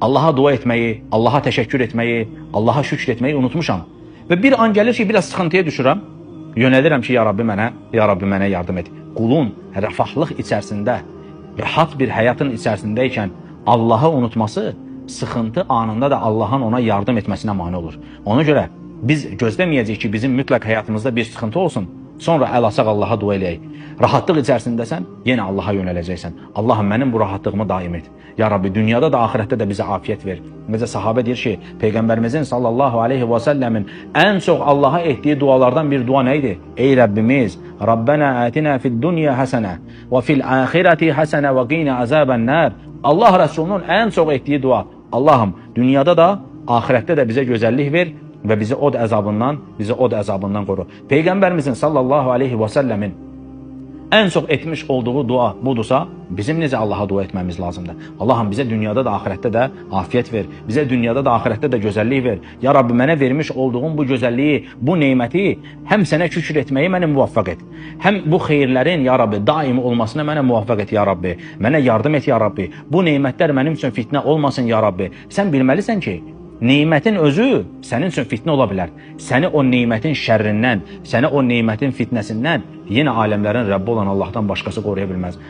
Allah'a dua etmeyi, Allah'a teşekkür etmeyi, Allah'a şükür etmeyi unutmuşam. Ve bir an gelir ki biraz sıkıntıya düşürəm. Yönəlirəm ki, ya Rabbi mənə yardım et. Qulun rəfahlıq içərisində, rahat bir həyatın içərisindəykən Allah'ı unutması, sıxıntı anında da Allah'ın ona yardım etməsinə mane olur. Ona görə biz gözləməyəcəyik ki, bizim mütləq həyatımızda bir sıxıntı olsun. Sonra əl açaq Allah'a dua eləyək. Rahatlıq içərisindəsən, yenə Allah'a yönələcəksən. Allahım, mənim bu rahatlığımı daim et. Ya Rabbi, dünyada da, ahirətdə də bizə afiyət ver. Necə sahabə deyir ki, Peyğəmbərimizin sallallahu aleyhi və səlləmin ən çox Allah'a etdiyi dualardan bir dua nə idi? Ey Rəbbimiz, Rabbənə ətinə fid-dunya həsənə və fil-əxirəti həsənə və qinə əzəbən-nər. Allah Rəsulunun ən çox etdiyi dua, Allahım, dünyada da, ahirətdə də bizə gözəllik ver və bizi od əzabından qoru. Peyğəmbərimizin sallallahu aleyhi və səlləmin ən çox etmiş olduğu dua budursa, bizim necə Allah'a dua etməmiz lazımdır. Allahım, bizə dünyada da, ahirətdə də afiyət ver. Bizə dünyada da, ahirətdə də gözəllik ver. Ya Rabbi, mənə vermiş olduğun bu gözəlliyi, bu neyməti həm sənə şükür etməyi mənə muvaffaq et. Həm bu xeyirlərin, ya Rabbi, daimi olmasına mənə muvaffaq et, ya Rabbi. Mənə yardım et, ya Rabbi. Bu neymətlər mənim üçün fitnə olmasın, ya Rabbi. Sən bilməlisən ki, neymətin özü sənin üçün fitnə ola bilər. Səni o neymətin şərrindən, səni o neymətin fitnəsindən yenə aləmlərin Rəbbi olan Allahdan başqası qoruya bilməz.